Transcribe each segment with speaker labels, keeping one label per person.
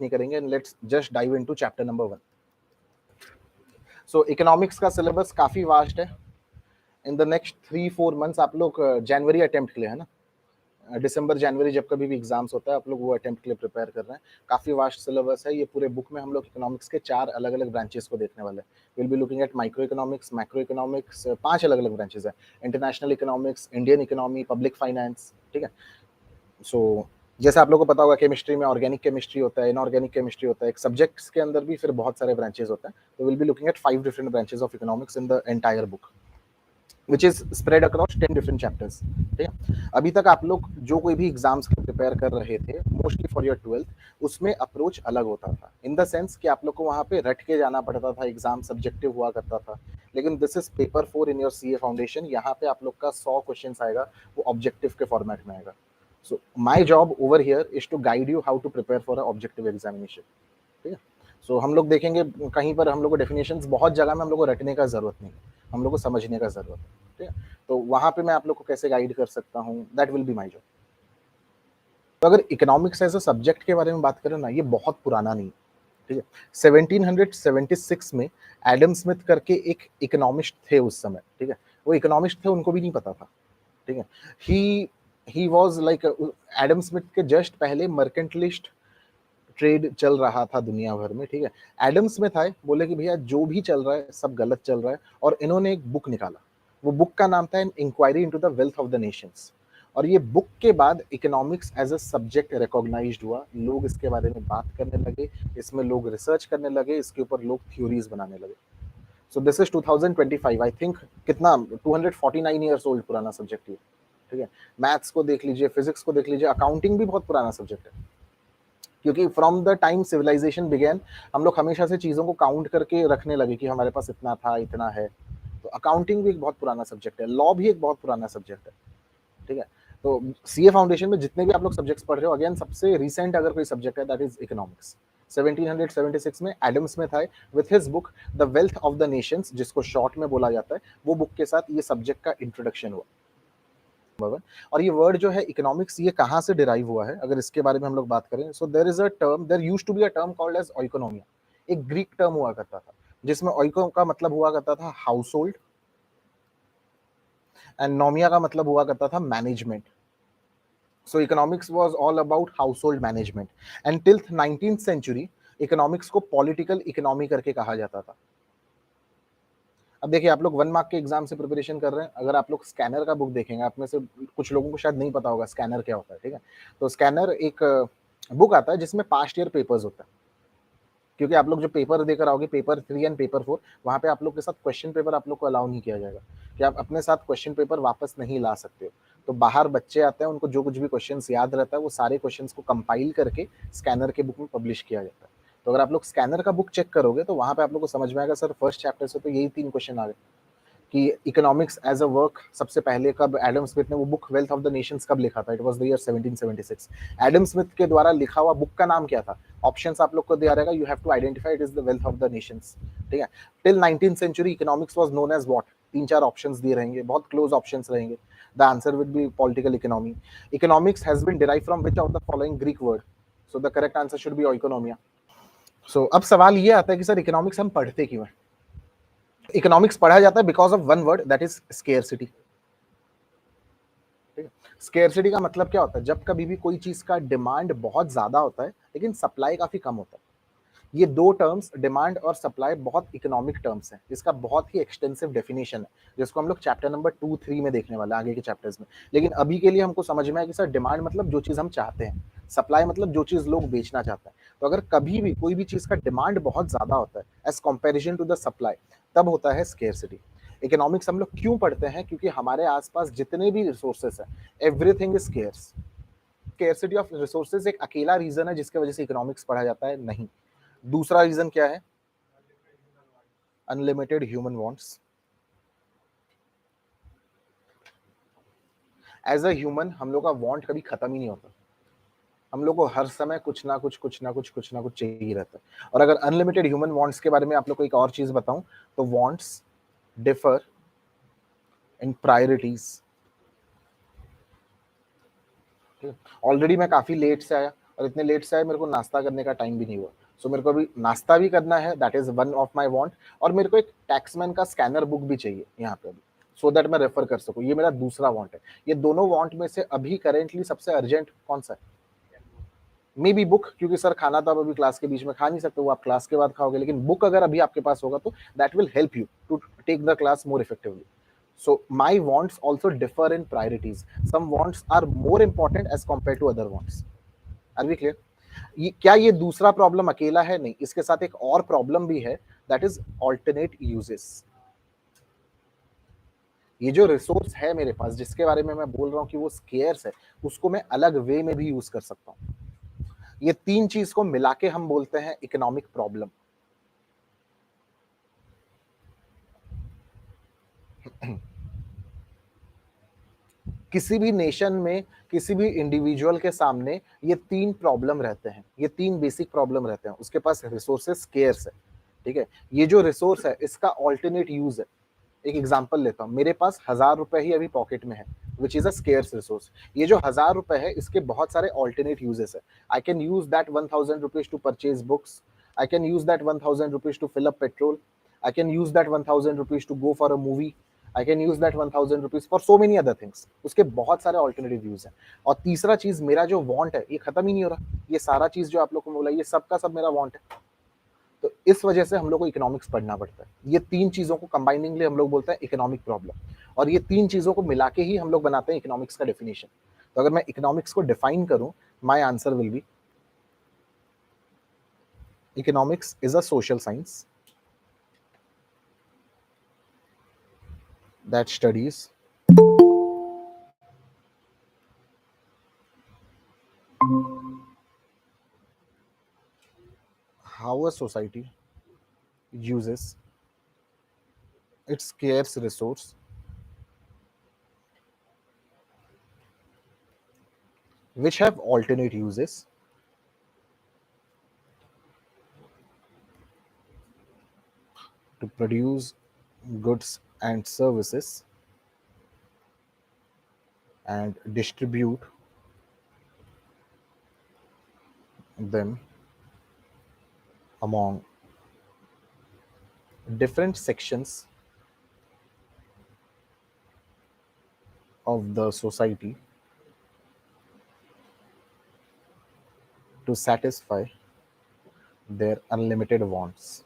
Speaker 1: नहीं करेंगे and let's just dive into chapter number 1। So economics का सिलेबस काफी वास्ट है। इन द नेक्स्ट 3-4 मंथ्स आप लोग जनवरी अटेम्प्ट के लिए, है ना, दिसंबर जनवरी जब कभी भी एग्जाम्स होता है आप लोग वो अटेम्प्ट के लिए प्रिपेयर कर रहे हैं। काफी वास्ट सिलेबस है। ये पूरे बुक में हम लोग इकोनॉमिक्स के 4 अलग अलग ब्रांचेस को देखने वाले हैं। Will be looking at micro economics, macro economics, 5 अलग अलग ब्रांचेस है। International economics, Indian economy, public finance, ठीक है। सो जैसे आप लोगों को पता होगा केमिस्ट्री में ऑर्गेनिक केमिस्ट्री होता है, इनऑर्गेनिक केमिस्ट्री होता है, एक सब्जेक्ट्स के अंदर भी फिर बहुत सारे ब्रांचेस होते हैं। तो will be looking at 5 different branches of economics in the entire book which is spread across 10 different chapters, ठीक है। अभी तक आप लोग जो कोई भी एग्जाम्स प्रिपेयर कर रहे थे मोस्टली फॉर योर 12th, उसमें अप्रोच अलग होता था इन द सेंस कि आप लोग को वहां पे रट के जाना पड़ता था, एग्जाम सब्जेक्टिव हुआ करता था। लेकिन this is paper 4 in your CA foundation. यहाँ पे आप लोग का 100 क्वेश्चन आएगा, वो ऑब्जेक्टिव के फॉर्मेट में आएगा। So my job over here is to guide you how to prepare for a objective examination, ठीक है। सो हम लोग देखेंगे कहीं पर हम लोग को डेफिनेशंस बहुत जगह में हम लोग को रटने का जरूरत नहीं, हम लोग को समझने का जरूरत है, ठीक है। तो वहां पे मैं आप लोग को कैसे गाइड कर सकता हूँ, that will be my job. तो अगर इकोनॉमिक्स एज अ सब्जेक्ट के बारे में बात करें ना, ये बहुत पुराना नहीं, ठीक है। 1776 में एडम स्मिथ करके एक इकोनॉमिस्ट थे उस समय, ठीक है। वो इकोनॉमिस्ट थे, उनको भी नहीं पता था, ठीक है। He was like Adam Smith के जस्ट पहले मर्केंटलिस्ट ट्रेड चल रहा था दुनिया भर में, ठीक है। एडम स्मिथ आए, बोले कि भैया जो भी चल रहा है सब गलत चल रहा है, और इन्होंने एक बुक निकाला। वो बुक का नाम था an inquiry into the wealth of the nations. और ये बुक के बाद economics as a subject recognised हुआ, लोग इसके बारे में बात करने लगे, इसमें लोग रिसर्च करने लगे, इसके ऊपर लोग थ्योरीज बनाने लगे। So this is 2025, I think कितना 249 ईयर्स ओल्ड पुराना सब्जेक्ट ये, ठीक है। मैथ्स को देख लीजिए, फिजिक्स को देख लीजिए, अकाउंटिंग भी बहुत पुराना सब्जेक्ट है, क्योंकि from the time civilisation began हम लोग हमेशा से चीज़ों को काउंट करके रखने लगे कि हमारे पास इतना था, इतना है। तो अकाउंटिंग भी एक बहुत पुराना सब्जेक्ट है, लॉ भी एक बहुत पुराना सब्जेक्ट है, ठीक है। तो सीए फाउंडेशन में जितने भी आप लोग सब्जेक्ट्स पढ़ रहे हो, अगेन सबसे रिसेंट अगर कोई सब्जेक्ट है दैट इज इकोनॉमिक्स। 1776 में एडम स्मिथ आए with his book the wealth of the Nations, जिसको शॉर्ट में बोला जाता है। वो बुक के साथ ये सब्जेक्ट का इंट्रोडक्शन हुआ। और ये वर्ड जो है इकोनॉमिक्स, ये कहाँ से डिराइव हुआ है अगर इसके बारे में हम लोग बात करें, so there is a term, there used to be a term called as oikonomia. एक ग्रीक टर्म हुआ करता था जिसमें ओइको का मतलब हुआ करता था हाउस होल्ड, एंड नोमिया का मतलब हुआ करता था management. So economics was all about household management, and till 19th century economics को पॉलिटिकल इकोनॉमी करके कहा जाता था। अब देखिए, आप लोग 1 मार्क के एग्जाम से प्रिपरेशन कर रहे हैं, अगर आप लोग स्कैनर का बुक देखेंगे, आप में से कुछ लोगों को शायद नहीं पता होगा स्कैनर क्या होता है, ठीक है। तो स्कैनर एक बुक आता है जिसमें पास्ट ईयर पेपर्स होता है, क्योंकि आप लोग जो पेपर देकर आओगे, पेपर 3 एंड पेपर 4, वहाँ पे आप लोग के साथ क्वेश्चन पेपर आप लोग को अलाउ नहीं किया जाएगा कि आप अपने साथ क्वेश्चन पेपर वापस नहीं ला सकते हो। तो बाहर बच्चे आते हैं, उनको जो कुछ भी क्वेश्चन याद रहता है वो सारे क्वेश्चन को कंपाइल करके स्कैनर के बुक में पब्लिश किया जाता है। तो अगर आप लोग स्कैनर का बुक चेक करोगे तो वहाँ पे आप लोग को समझ में आएगा, सर फर्स्ट चैप्टर से तो यही 3 क्वेश्चन आ गए कि इकोनॉमिक्स एज अ वर्क सबसे पहले कब एडम स्मिथ ने वो book wealth of the Nations कब लिखा था, it was the year 1776। Adam Smith के द्वारा लिखा हुआ बुक का नाम क्या था, ऑप्शंस आप लोग को दिया रहेगा, you have to identify it is the wealth of the nations, ठीक है। Till 19th century economics was known as what, 3-4 options दिए रहेंगे, बहुत क्लोज ऑप्शंस रहेंगे। The answer will be political economy. Economics has been derived from which of the following Greek word, so the correct answer should be economia. So अब सवाल ये आता है कि सर इकोनॉमिक्स हम पढ़ते क्यों है। इकोनॉमिक्स पढ़ा जाता है because of one word, that is scarcity. Scarcity का मतलब क्या होता है, जब कभी भी कोई चीज का डिमांड बहुत ज्यादा होता है लेकिन सप्लाई काफी कम होता है। ये दो टर्म्स, डिमांड और सप्लाई, बहुत इकोनॉमिक टर्म्स हैं। इसका बहुत ही एक्सटेंसिव डेफिनेशन है जिसको हम लोग चैप्टर नंबर 2-3 में देखने वाले हैं आगे के चैप्टर्स में। लेकिन अभी के लिए हमको समझ में आया कि सर डिमांड मतलब जो चीज हम चाहते हैं, सप्लाई मतलब जो चीज लोग बेचना चाहते हैं। तो अगर कभी भी कोई भी चीज का डिमांड बहुत ज्यादा होता है as comparison to the supply, तब होता है स्केर्सिटी। इकोनॉमिक्स हम लोग क्यों पढ़ते हैं, क्योंकि हमारे आसपास जितने भी रिसोर्सेस हैं, everything is scarce. Scarcity of resources एक अकेला रीजन है जिसकी वजह से इकोनॉमिक्स पढ़ा जाता है, नहीं। दूसरा रीजन क्या है, unlimited human wants. As a human हम लोग का वांट कभी खत्म ही नहीं होता, हम लोग को हर समय कुछ ना कुछ चाहिए रहता है। और अगर अनलिमिटेड ह्यूमन वांट्स के बारे में आप लोग को एक और चीज बताऊं, तो wants differ in priorities. Already मैं काफी लेट से आया, और इतने लेट से आए, मेरे को नाश्ता करने का टाइम भी नहीं हुआ। सो मेरे को अभी नाश्ता भी करना है, that is one of my want. और मेरे को एक टैक्समैन का स्कैनर बुक भी चाहिए यहाँ पे अभी, सो दैट मैं रेफर कर सकूँ। ये मेरा दूसरा वांट है। ये दोनों वांट में से अभी करेंटली सबसे अर्जेंट कौन सा है? मे बी बुक, क्योंकि सर खाना तो आप अभी क्लास के बीच में खा नहीं सकते, वो आप क्लास के बाद खाओगे। लेकिन बुक अगर अभी आपके पास होगा तो that will help you to take the class more effectively. So my wants also differ in priorities. Some wants are more important as compared to other wants. Are we clear? क्या ये दूसरा problem अकेला है? नहीं, इसके साथ एक और प्रॉब्लम भी है, दैट इज ऑल्टरनेट यूजेस. ये जो रिसोर्स है मेरे पास, जिसके बारे में मैं बोल रहा हूँ कि वो स्केयर्स है, उसको मैं अलग वे में भी यूज कर सकता हूँ. ये तीन चीज को मिला के हम बोलते हैं इकोनॉमिक प्रॉब्लम. किसी भी नेशन में, किसी भी इंडिविजुअल के सामने ये तीन प्रॉब्लम रहते हैं, ये तीन बेसिक प्रॉब्लम रहते हैं. उसके पास रिसोर्सेस स्केर्स है, ठीक है. ये जो रिसोर्स है इसका ऑल्टरनेट यूज है. एक एग्जांपल लेता हूँ, मेरे पास 1000 रुपए ही अभी पॉकेट में है, which is a scarce resource. ये जो 1000 रुपए है, इसके बहुत सारे ऑल्टरनेट यूजेस है. I can use that 1000 rupees to purchase books. I can use that 1000 rupees to fill up petrol. I can use that 1000 rupees to go for a movie. I can use that 1000 rupees for so many other things. उसके बहुत सारे alternative use हैं. और तीसरा चीज, मेरा जो want है ये खत्म ही नहीं हो रहा. ये सारा चीज जो आप लोग को बोला, ये सब का सब मेरा वांट है. तो इस वजह से हम लोग को इकोनॉमिक्स पढ़ना पड़ता है. ये तीन चीजों को कंबाइनिंगली हम लोग बोलते हैं इकोनॉमिक प्रॉब्लम. और ये तीन चीजों को मिला के ही हम लोग बनाते हैं इकोनॉमिक्स का डेफिनेशन. तो अगर मैं इकोनॉमिक्स को डिफाइन करूं, my answer will B economics is a social science that studies how a society uses its scarce resource which have alternate uses to produce goods and services and distribute them among different sections of the society to satisfy their unlimited wants.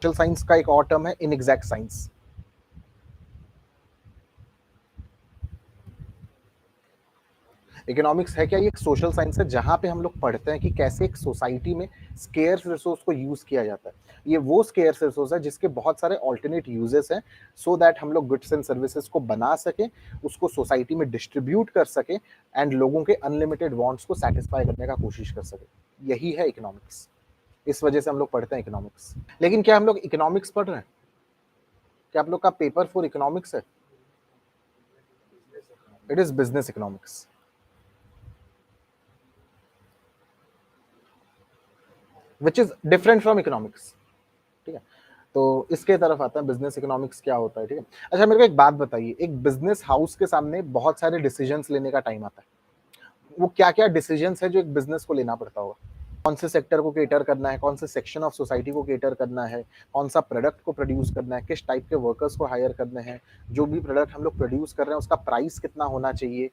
Speaker 1: Social science का एक और term है इनएग्जैक्ट science. Economics है क्या? ये एक social science है जहां पे हम लोग पढ़ते हैं कि कैसे एक सोसाइटी में स्केर्स रिसोर्स को यूज किया जाता है. ये वो स्केर्स रिसोर्स है जिसके बहुत सारे ऑल्टरनेट यूजेस हैं, सो दैट हम लोग गुड्स एंड सर्विसेज को बना सके, उसको सोसाइटी में डिस्ट्रीब्यूट कर सके एंड लोगों के अनलिमिटेड वांट्स को सेटिस्फाई करने का कोशिश कर सके. यही है इकोनॉमिक्स. इस वजह से हम लोग पढ़ते हैं इकोनॉमिक्स. लेकिन क्या हम लोग इकोनॉमिक्स पढ़ रहे हैं? क्या आप लोग का पेपर फॉर इकोनॉमिक्स है? It is business economics. Which is different from economics. ठीक है, तो इसके तरफ आता है बिजनेस इकोनॉमिक्स क्या होता है. ठीक है, अच्छा मेरे को एक बात बताइए, एक बिजनेस हाउस के सामने बहुत सारे डिसीजंस लेने का टाइम आता है. वो क्या क्या डिसीजंस है जो एक बिजनेस को लेना पड़ता होगा? कौन से सेक्टर को केटर करना है, कौन से सेक्शन ऑफ सोसाइटी को केटर करना है, कौन सा प्रोडक्ट को प्रोड्यूस करना है, किस टाइप के वर्कर्स को हायर करने हैं, जो भी प्रोडक्ट हम लोग प्रोड्यूस कर रहे हैं उसका प्राइस कितना होना चाहिए,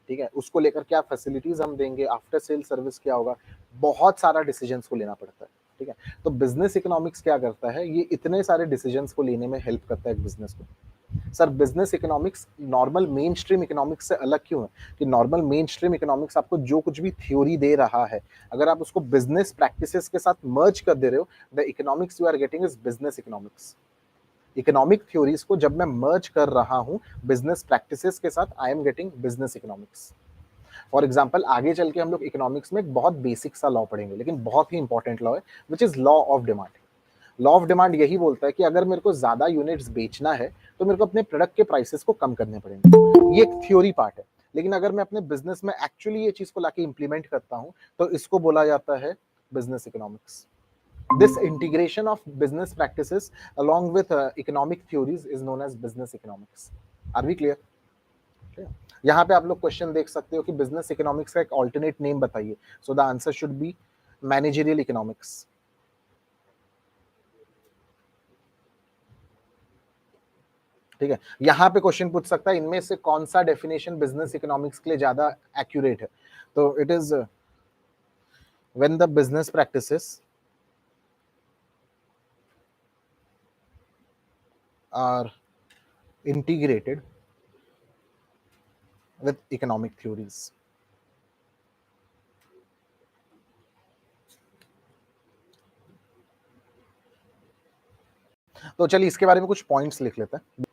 Speaker 1: ठीक है, उसको लेकर क्या फैसिलिटीज हम देंगे, आफ्टर सेल सर्विस क्या होगा. बहुत सारा डिसीजंस को लेना पड़ता है. ठीक है, तो बिजनेस इकोनॉमिक्स क्या करता है, ये इतने सारे डिसीजंस को लेने में हेल्प करता है बिजनेस को. Sir business economics normal main stream economics से अलग क्यों है? कि नॉर्मल मेन स्ट्रीम इकोनॉमिक्स आपको जो कुछ भी थ्योरी दे रहा है, अगर आप उसको बिजनेस प्रैक्टिसेस के साथ मर्ज कर दे रहे हो, the economics you are getting is business economics. Economic theories को जब मैं मर्ज कर रहा हूं बिजनेस प्रैक्टिसेस के साथ, I am getting business economics. For example, आगे चल के हम लोग इकोनॉमिक्स में एक बहुत बेसिक सा लॉ पढ़ेंगे, लेकिन बहुत ही इंपॉर्टेंट लॉ है, which is law of demand. Law of demand यही बोलता है कि अगर मेरे को ज्यादा यूनिट्स बेचना है तो मेरे को अपने प्रोडक्ट के प्राइसेस को कम करने पड़ेंगे. ये एक थ्योरी पार्ट है. लेकिन अगर मैं अपने बिजनेस में एक्चुअली ये चीज को लाके इंप्लीमेंट करता हूं तो इसको बोला जाता है business economics. This integration of business practices along with economic theories is known as business economics. Are we clear? यहाँ पे आप लोग क्वेश्चन देख सकते हो कि बिजनेस इकोनॉमिक्स का एक ऑल्टरनेट नेम बताइए, so the answer should B managerial economics. ठीक है, यहाँ पे क्वेश्चन पूछ सकता है इनमें से कौन सा डेफिनेशन बिजनेस इकोनॉमिक्स के लिए ज्यादा एक्यूरेट है, तो it is when the business practices are integrated with economic theories। तो चलिए इसके बारे में कुछ पॉइंट्स लिख लेते हैं।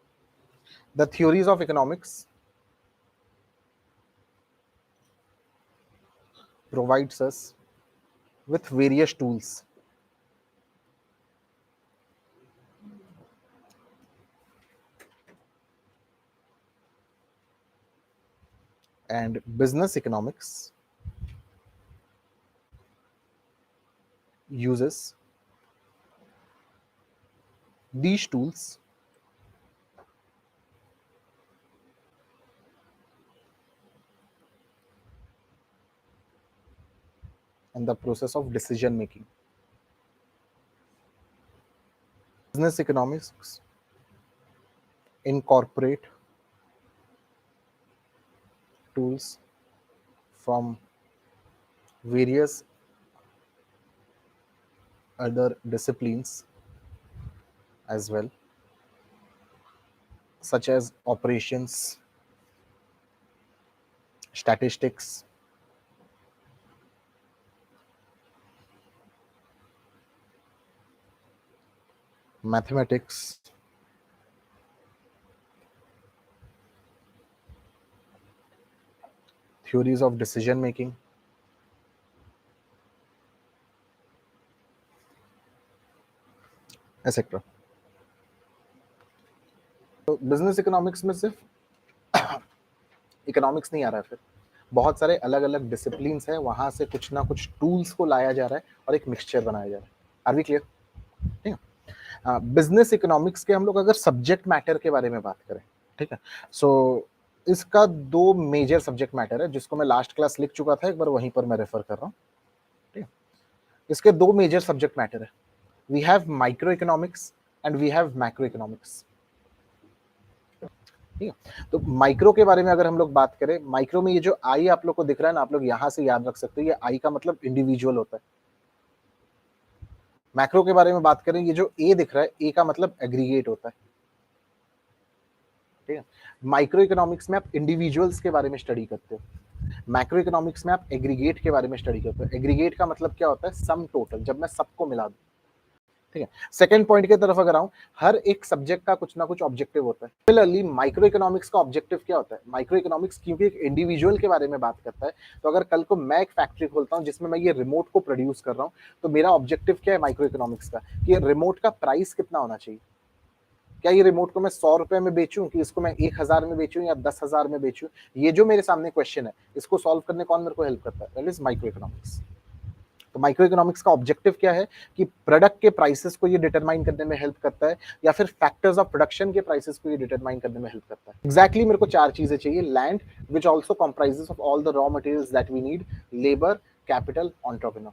Speaker 1: The theories of economics provides us with various tools and business economics uses these tools in the process of decision making। Business economics incorporate tools from various other disciplines as well, such as operations, statistics, mathematics, theories of decision making, etc। तो business economics में सिर्फ economics नहीं आ रहा है, फिर बहुत सारे अलग अलग डिसिप्लिन्स है, वहां से कुछ ना कुछ टूल्स को लाया जा रहा है और एक मिक्सचर बनाया जा रहा है। Are we clear? ठीक है, बिजनेस इकोनॉमिक्स के हम लोग अगर सब्जेक्ट मैटर के बारे में बात करें, ठीक है, सो इसका दो मेजर सब्जेक्ट मैटर है जिसको मैं लास्ट क्लास लिख चुका था, एक बार वहीं पर मैं रेफर कर रहा हूँ। ठीक है, इसके दो मेजर सब्जेक्ट मैटर है, we have micro economics and we have macro economics. ठीक है, तो माइक्रो के बारे में अगर हम लोग बात करें, माइक्रो में ये जो आई आप लोग को दिख रहा है ना, आप लोग यहां से याद रख सकते हो, ये आई का मतलब इंडिविजुअल होता है। मैक्रो के बारे में बात करें, ये जो ए दिख रहा है, ए का मतलब एग्रीगेट होता है। ठीक है, माइक्रो इकोनॉमिक्स में आप इंडिविजुअल्स के बारे में स्टडी करते हो, मैक्रो इकोनॉमिक्स में आप एग्रीगेट के बारे में स्टडी करते हो। एग्रीगेट का मतलब क्या होता है? सम टोटल, जब मैं सबको मिला दूं। ठीक है, सेकंड पॉइंट की तरफ अगर आऊं, हर एक सब्जेक्ट का कुछ ना कुछ ऑब्जेक्टिव होता है। सिमिलरली माइक्रो इकोनॉमिक्स का ऑब्जेक्टिव क्या होता है? माइक्रो इकोनॉमिक्स क्योंकि एक इंडिविजुअल के बारे में बात करता है, तो अगर कल को मैं एक फैक्ट्री खोलता हूं जिसमें मैं ये रिमोट को प्रोड्यूस कर रहा हूं, तो मेरा ऑब्जेक्टिव क्या है माइक्रो इकोनॉमिक्स का? कि रिमोट का प्राइस कितना होना चाहिए? क्या ये रिमोट को मैं 100 रुपए में बेचूं कि इसको मैं 1000 में बेचूं या 10,000 में बेचूं? ये जो मेरे सामने क्वेश्चन है, इसको सॉल्व करने कौन मेरे को हेल्प करता है? That is micro economics. तो माइक्रो इकोनॉमिक्स का ऑब्जेक्टिव क्या है? कि प्रोडक्ट के प्राइसेस को ये डिटरमाइन करने में हेल्प करता है, या फिर फैक्टर्स ऑफ प्रोडक्शन के प्राइसेस को ये डिटरमाइन करने में हेल्प करता है। एग्जैक्टली मेरे को चार चीजें चाहिए, land which also comprises of all the raw materials that we need, labour, capital, entrepreneur.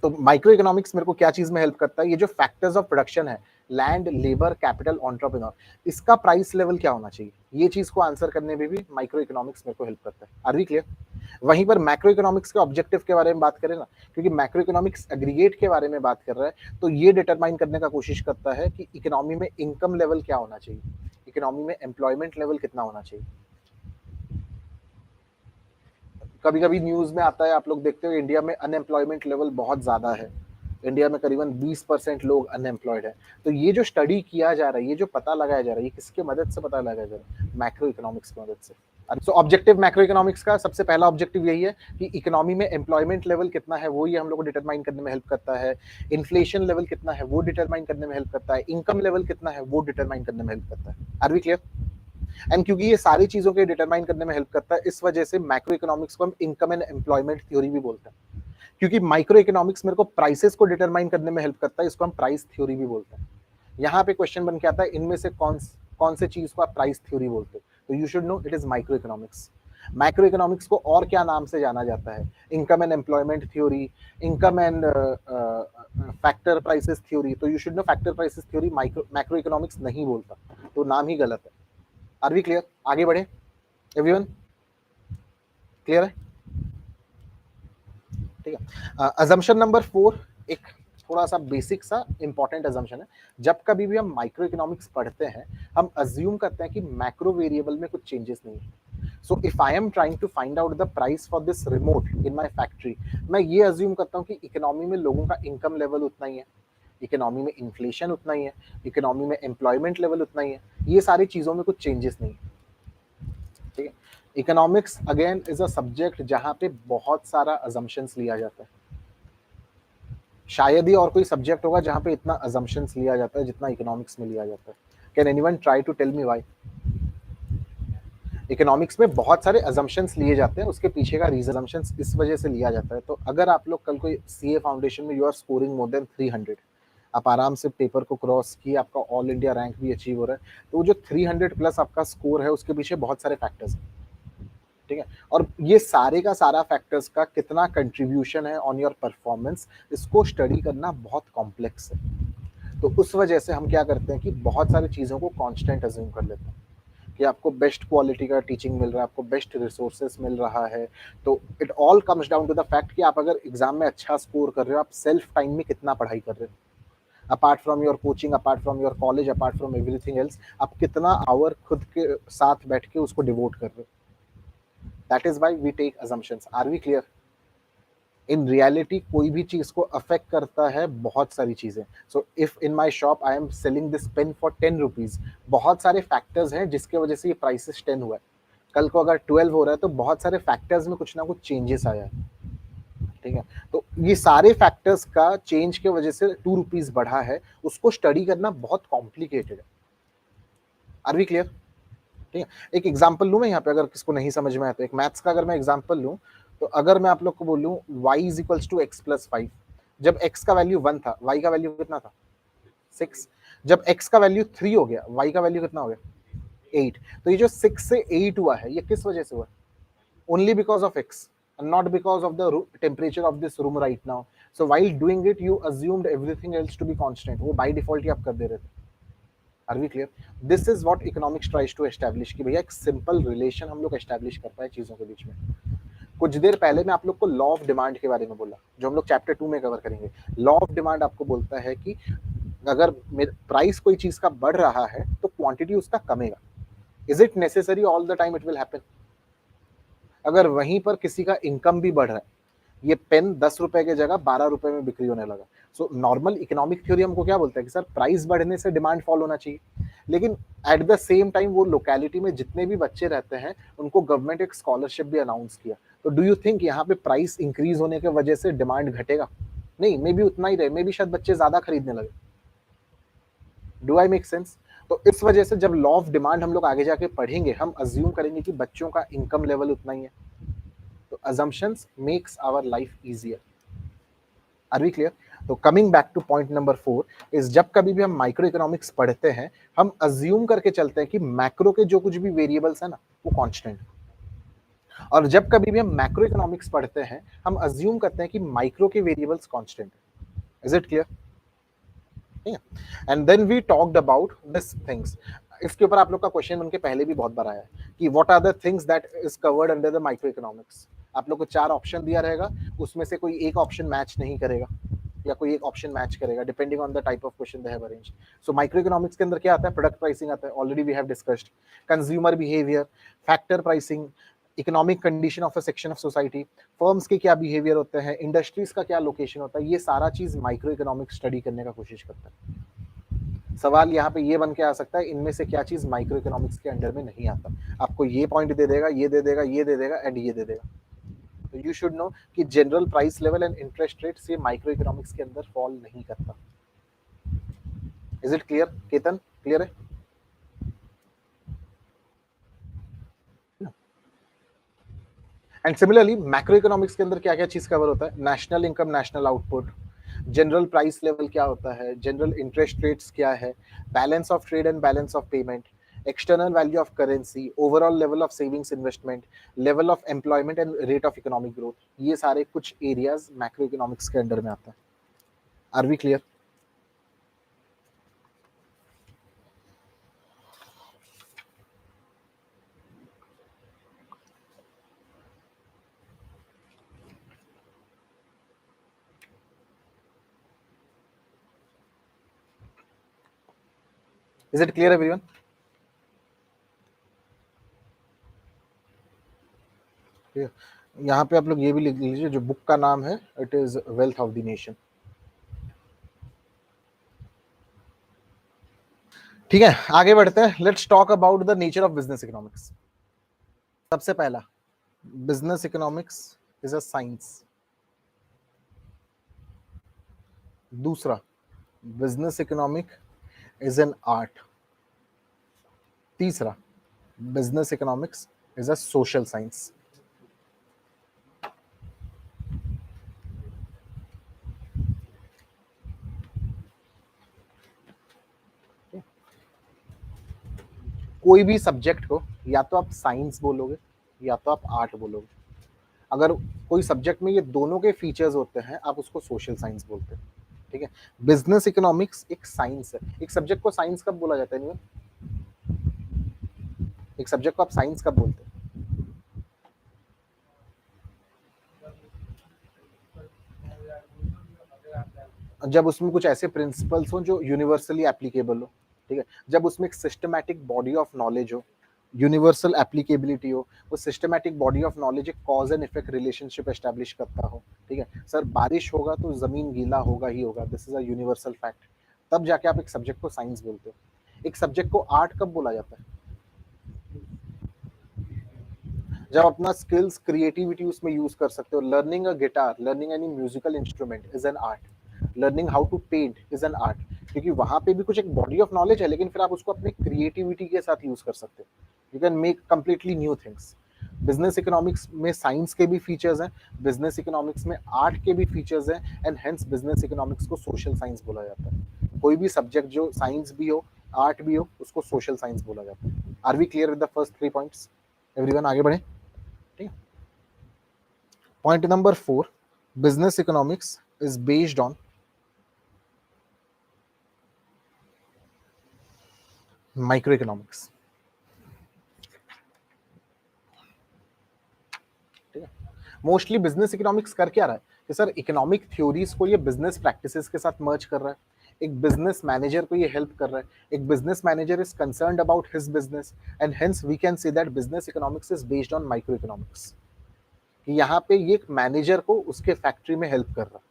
Speaker 1: तो माइक्रो इकोनॉमिक्स मेरे को क्या चीज में हेल्प करता है? ये जो फैक्टर्स ऑफ प्रोडक्शन है, लैंड, लेबर, कैपिटल, एंटरप्रेन्योर, इसका प्राइस लेवल क्या होना चाहिए, ये चीज को आंसर करने में भी माइक्रो इकोनॉमिक्स मेरे को हेल्प करता है। Are we clear? वहीं पर मैक्रो इकोनॉमिक्स के ऑब्जेक्टिव के बारे में बात करें ना, क्योंकि मैक्रो इकोनॉमिक्स एग्रीगेट के बारे में बात कर रहा है, तो ये डिटरमाइन करने का कोशिश करता है कि इकोनॉमी में इनकम लेवल क्या होना चाहिए, इकोनॉमी में एम्प्लॉयमेंट लेवल कितना होना चाहिए। कभी कभी न्यूज में आता है, आप लोग देखते हो इंडिया में अनएम्प्लॉयमेंट लेवल बहुत ज्यादा है, इंडिया में करीबन 20% लोग अनएम्प्लॉयड है। तो ये जो स्टडी किया जा रहा है, ये जो पता लगाया जा रहा है, ये किसके मदद से पता लगाया जा रहा है? मैक्रो इकोनॉमिक्स की मदद से। सो ऑब्जेक्टिव मैक्रो इकोनॉमिक्स का सबसे पहला ऑब्जेक्टिव यही है कि इकोनॉमी में एम्प्लॉयमेंट लेवल कितना है, वो ये हम लोग को डिटरमाइन करने में हेल्प करता है। इन्फ्लेशन लेवल कितना है, वो डिटरमाइन करने में हेल्प करता है। इनकम लेवल कितना है, वो डिटरमाइन करने में हेल्प करता है। Are we clear? एंड क्योंकि ये सारी चीजों के डिटरमाइन करने में हेल्प करता है, इस वजह से मैक्रो इकोनॉमिक्स को हम इनकम एंड एम्प्लॉयमेंट थ्योरी भी बोलते हैं। क्योंकि माइक्रो इकोनॉमिक्स मेरे को प्राइसेस को डिटरमाइन करने में हेल्प करता है, इसको हम प्राइस थ्योरी भी बोलते हैं। यहाँ पे क्वेश्चन बन के आता है, इनमें से कौन से चीज को आप प्राइस थ्योरी बोलते हो? तो you should know it is micro economics. Micro economics को और क्या नाम से जाना जाता है? Income and employment theory, income and factor prices theory. तो you should know factor prices theory macro economics नहीं बोलता, तो नाम ही गलत है। Are we clear? आगे बढ़े एवरीवन, क्लियर है? ठीक है। अजम्पशन नंबर 4 एक थोड़ा सा बेसिक सा इंपॉर्टेंट अजम्पशन है। जब कभी भी हम माइक्रो इकोनॉमिक्स पढ़ते हैं, हम अज्यूम करते हैं कि मैक्रो वेरिएबल में कुछ चेंजेस नहीं है। So if I am trying to find out the price for this remote in my factory, मैं ये अज्यूम करता हूँ कि इकोनॉमी में लोगों का इनकम लेवल उतना ही है, इकोनॉमी में इन्फ्लेशन उतना ही है, इकोनॉमी में एम्प्लॉयमेंट लेवल उतना ही है, ये सारी चीजों में कुछ चेंजेस नहीं है। ठीक है। Economics again is a subject जहां पे बहुत सारा अजम्पशंस लिया जाता है। शायद ही और कोई सब्जेक्ट होगा जहां पे इतना अजम्पशंस लिया जाता है जितना इकोनॉमिक्स में लिया जाता है। Can anyone try to tell me why? Economics में बहुत सारे अजम्पशंस लिए जाते हैं, उसके पीछे का रीजन अजम्पशंस इस वजह से लिया जाता है। तो अगर आप लोग कल कोई सीए फाउंडेशन में you are scoring more than 300, आप आराम से पेपर को क्रॉस किए, आपका ऑल इंडिया रैंक भी अचीव हो रहा है, तो वो जो 300 प्लस आपका स्कोर है उसके पीछे बहुत सारे फैक्टर्स हैं। ठीक है। और ये सारे का सारा फैक्टर्स का कितना कंट्रीब्यूशन है ऑन योर परफॉर्मेंस, इसको स्टडी करना बहुत कॉम्प्लेक्स है। तो उस वजह से हम क्या करते हैं कि बहुत सारी चीज़ों को कांस्टेंट अज्यूम कर लेते हैं कि आपको बेस्ट क्वालिटी का टीचिंग मिल रहा है, आपको बेस्ट रिसोर्सेस मिल रहा है। तो it all comes down to the fact कि आप अगर एग्जाम में अच्छा स्कोर कर रहे हो, आप सेल्फ टाइम में कितना पढ़ाई कर रहे हो, apart from your coaching, apart from your college, apart from everything else, आप कितना आवर खुद के साथ बैठ के उसको डिवोट कर रहे हो। That is why we take assumptions. Are we clear? In reality कोई भी चीज को अफेक्ट करता है बहुत सारी चीजें। So if in my shop I am selling this pen for 10 rupees, बहुत सारे फैक्टर्स हैं जिसके वजह से ये प्राइसेस 10 हुआ है। कल को अगर 12 हो रहा है तो बहुत सारे फैक्टर्स में कुछ ना कुछ चेंजेस आया है। ठीक है। तो ये सारे फैक्टर्स का चेंज के वजह से 2 रुपीज बढ़ा है, उसको स्टडी करना बहुत कॉम्प्लिकेटेड है। Are we clear? ठीक है। एक एग्जांपल लूं मैं यहाँ पे, अगर किसको नहीं समझ में आया तो। एक मैथ्स का अगर मैं एग्जांपल लूं, तो अगर मैं आप लोग को बोलूं y is equals to x plus 5, जब x का वैल्यू 1 था, y का वैल्यू कितना था? 6। जब x का वैल्यू 3 हो गया, y का वैल्यू कितना हो गया? 8। तो ये जो 6 से 8 हुआ है, ये किस वजह से हुआ? Only because of x and not because of the temperature of this room right now. So while doing it you assumed everything else to be constant, वो by default ही आप कर दे रहे थे। Are we clear? This is what economics tries to establish कि भैया एक सिंपल रिलेशन हम लोग एस्टैब्लिश कर पाए चीजों के बीच में। कुछ देर पहले मैं आप लोग को लॉ ऑफ डिमांड के बारे में बोला, जो हम लोग चैप्टर 2 में कवर करेंगे। लॉ ऑफ डिमांड आपको बोलता है कि अगर प्राइस कोई चीज का बढ़ रहा है तो क्वांटिटी उसका कमेगा। Is it necessary all the time it will happen? अगर वहीं पर किसी का इनकम भी बढ़ रहा है, ये पेन 10 रुपए की जगह 12 रुपए में बिक्री होने लगा, सो नॉर्मल इकोनॉमिक थ्योरी हमको क्या बोलता है कि सर प्राइस बढ़ने से डिमांड फॉल होना चाहिए। लेकिन एट द सेम टाइम वो लोकेलिटी में जितने भी बच्चे रहते हैं उनको गवर्नमेंट एक स्कॉलरशिप भी अनाउंस किया। तो डू यू थिंक यहाँ पे प्राइस इंक्रीज होने की वजह से डिमांड घटेगा? नहीं, मे बी उतना ही रहे, मे बी शायद बच्चे ज्यादा खरीदने लगे। Do I make sense? तो इस वजह से जब लॉ ऑफ डिमांड हम लोग आगे जाके पढ़ेंगे, हम अज्यूम करेंगे कि बच्चों का इनकम लेवल उतना ही है। तो assumptions makes our life easier. Are we clear? तो coming back two point number 4 is, जब कभी भी हम माइक्रो इकोनॉमिक्स पढ़ते हैं, हम अज्यूम करके चलते हैं कि मैक्रो के जो कुछ भी वेरिएबल्स है ना वो कांस्टेंट, और जब कभी भी हम मैक्रो इकोनॉमिक्स पढ़ते हैं हम अज्यूम करते हैं कि माइक्रो के वेरिएबल्स कांस्टेंट है। Is it clear? And then we talked about this things. इसके ऊपर आप लोग का क्वेश्चन उनके पहले भी बहुत बार आया है कि what are the things that is covered under the micro economics. आप लोग को 4 ऑप्शन दिया रहेगा, उसमें से कोई एक ऑप्शन मैच नहीं करेगा या कोई एक ऑप्शन मैच करेगा, depending on the type of question they have arranged. So micro economics के अंदर क्या आता है? प्रोडक्ट प्राइसिंग आता है, already we have discussed. Consumer behaviour, factor pricing, economic condition of a section of society, firms के क्या बिहेवियर होते हैं, इंडस्ट्रीज का क्या लोकेशन होता है, ये सारा चीज माइक्रो इकोनॉमिक्स स्टडी करने का कोशिश करता है। सवाल यहाँ पे ये बन के आ सकता है, इनमें से क्या चीज माइक्रो इकोनॉमिक्स के अंडर में नहीं आता? आपको ये पॉइंट दे देगा, ये दे देगा, ये दे देगा एंड ये दे देगा। तो यू शुड नो कि general price level and interest rate से माइक्रो इकोनॉमिक्स के अंदर फॉल नहीं करता। Is it clear Ketan? Clear है? एंड सिमिलरली मैक्रो इकोनॉमिक्स के अंदर क्या क्या चीज कवर होता है? National income, national output, general price level क्या होता है, जनरल इंटरेस्ट रेट्स क्या है, balance of trade and balance of payment, external value of currency, overall level of savings investment, level of employment and rate of economic growth, ये सारे कुछ areas macro economics के under में आता है. Are we clear? Is it clear everyone? यहाँ पे आप लोग ये भी लिख लीजिए, जो बुक का नाम है it is wealth of the nation. ठीक है, आगे बढ़ते हैं. Let's talk about the nature of business economics. सबसे पहला, business economics is a science. दूसरा, business economic is an art. तीसरा, business economics is a social science. कोई भी सब्जेक्ट को या तो आप साइंस बोलोगे या तो आप आर्ट बोलोगे. अगर कोई सब्जेक्ट में ये दोनों के फीचर्स होते हैं, आप उसको सोशल साइंस बोलते हैं. ठीक है, बिजनेस इकोनॉमिक्स एक साइंस है. एक सब्जेक्ट को साइंस कब बोला जाता है? एक सब्जेक्ट को आप साइंस कब बोलते हैं? जब उसमें कुछ ऐसे प्रिंसिपल्स हो जो यूनिवर्सली एप्लीकेबल हो. ठीक है, जब उसमें एक सिस्टमैटिक बॉडी ऑफ नॉलेज हो, यूनिवर्सल एप्लीकेबिलिटी हो, वो सिस्टमैटिक बॉडी ऑफ नॉलेज एक cause and effect relationship establish करता हो. ठीक है सर, बारिश होगा तो जमीन गीला होगा ही होगा, this is a universal fact. तब जाके आप एक सब्जेक्ट को साइंस बोलते हो. एक सब्जेक्ट को आर्ट कब बोला जाता है? जब अपना स्किल्स क्रिएटिविटी उसमें यूज कर सकते हो. Learning a guitar, learning any musical instrument is an art. Learning how to paint is an art. क्योंकि वहां पे भी कुछ एक बॉडी ऑफ नॉलेज है, लेकिन फिर आप उसको अपनी क्रिएटिविटी के साथ यूज कर सकते हो. You can make completely new things. Business economics में साइंस के भी फीचर्स हैं, बिजनेस इकोनॉमिक्स में आर्ट के भी फीचर्स हैं, एंड हेंस बिजनेस इकोनॉमिक्स को सोशल साइंस बोला जाता है. कोई भी सब्जेक्ट जो साइंस भी हो, आर्ट भी हो, उसको सोशल साइंस बोला जाता है. Are we clear with the first 3 points? Everyone आगे बढ़े. ठीक है, point number 4, business economics is based on micro economics. ठीक है, मोस्टली बिजनेस इकोनॉमिक्स कर क्या रहा है कि सर इकोनॉमिक थ्योरीज को ये बिजनेस प्रैक्टिसेस के साथ मर्ज कर रहा है. एक बिजनेस मैनेजर को ये हेल्प कर रहा है. एक business manager is concerned about his business, and hence we can say that business economics is based on micro economics. कि यहाँ पे ये मैनेजर को उसके फैक्ट्री में हेल्प कर रहा है,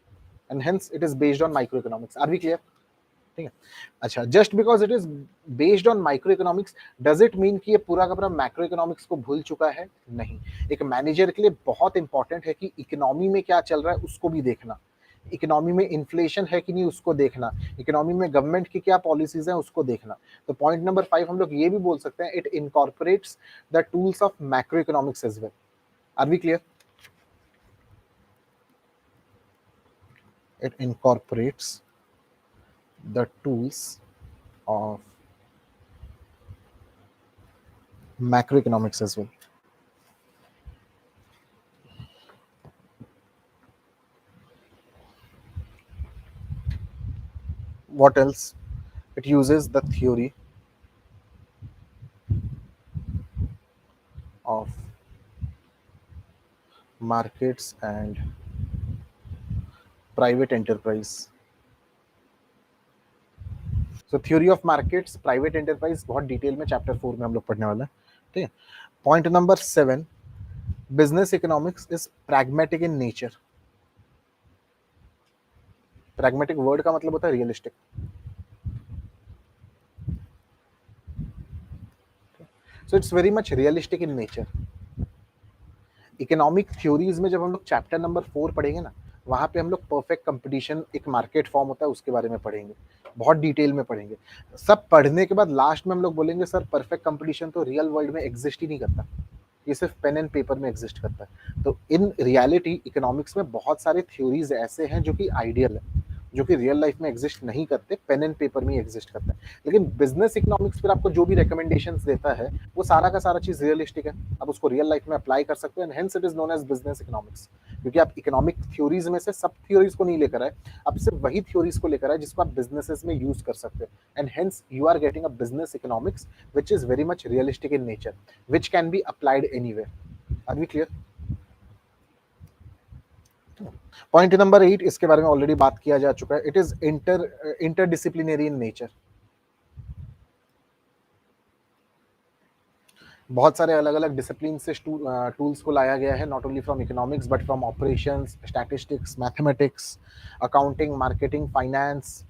Speaker 1: and hence it is based on micro economics. Are we clear? ठीक है, अच्छा, just because it is based on micro economics does it mean कि ये पूरा का पूरा मैक्रो इकोनॉमिक्स को भूल चुका है? नहीं. एक मैनेजर के लिए बहुत इंपॉर्टेंट है कि इकोनॉमी में क्या चल रहा है उसको भी देखना, इकोनॉमी में इन्फ्लेशन है कि नहीं उसको देखना, इकोनॉमी में गवर्नमेंट की क्या पॉलिसीज हैं उसको देखना. तो पॉइंट नंबर 5 हम लोग ये भी बोल सकते हैं, it incorporates the tools of macro economics as well. Are we clear? It incorporates the tools of macroeconomics as well. What else? It uses the theory of markets and private enterprise. So theory of markets, private enterprise बहुत detail में chapter 4 में हम लोग पढ़ने वाले हैं. ठीक है, point number 7, business economics is pragmatic in nature. Pragmatic word का मतलब होता है realistic. So it's very much realistic in nature. Economic theories में जब हम लोग चैप्टर नंबर 4 पढ़ेंगे ना, वहां पे हम लोग परफेक्ट कंपटीशन, एक मार्केट फॉर्म होता है उसके बारे में पढ़ेंगे, बहुत डिटेल में पढ़ेंगे. सब पढ़ने के बाद लास्ट में हम लोग बोलेंगे सर परफेक्ट कंपटीशन तो रियल वर्ल्ड में एग्जिस्ट ही नहीं करता, ये सिर्फ पेन एंड पेपर में एग्जिस्ट करता है. तो इन रियलिटी इकोनॉमिक्स में बहुत सारे थ्योरीज ऐसे हैं जो कि आइडियल है, जो कि रियल लाइफ में एग्जिस्ट नहीं करते, पेन एंड पेपर में एग्जिस्ट करते हैं। लेकिन बिजनेस इकोनॉमिक्स फिर आपको जो भी रिकमेंडेशंस देता है वो सारा का सारा चीज रियलिस्टिक है, आप उसको रियल लाइफ में अप्लाई कर सकते हो, and hence it is known as business economics. क्योंकि आप इकोनॉमिक थ्योरीज में से सब थ्योरीज को नहीं लेकर आए, आप सिर्फ वही थ्योरीज को लेकर आए जिसको आप बिजनेसेस में यूज कर सकते हो, and hence you are getting a business economics which is very much realistic in nature, which can be applied anywhere. Are we clear? Point number 8, इसके बारे में ऑलरेडी बात किया जा चुका है, it is interdisciplinary in nature. बहुत सारे अलग अलग डिसिप्लिन से टूल्स को लाया गया है, not only from economics but from operations, statistics, mathematics, accounting, marketing, finance,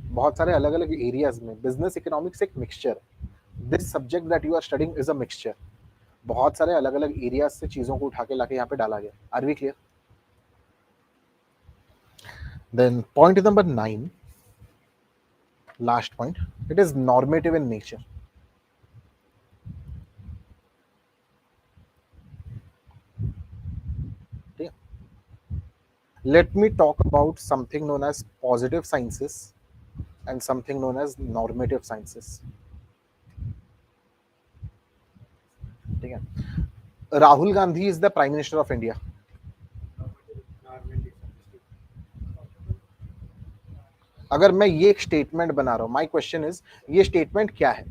Speaker 1: बहुत सारे अलग अलग एरियाज में बिजनेस इकोनॉमिक्स एक mixture. This subject that you are studying is a mixture, बहुत सारे अलग अलग एरियाज से चीजों को उठा के लाके यहाँ पे डाला गया। Are we clear? Then point number 9, last point, it is normative in nature. Let me talk about something known as positive sciences and something known as normative sciences. ठीक है, Rahul Gandhi is the prime minister of India. अगर मैं ये एक statement बना रहा हूं, my question is, ये स्टेटमेंट क्या है?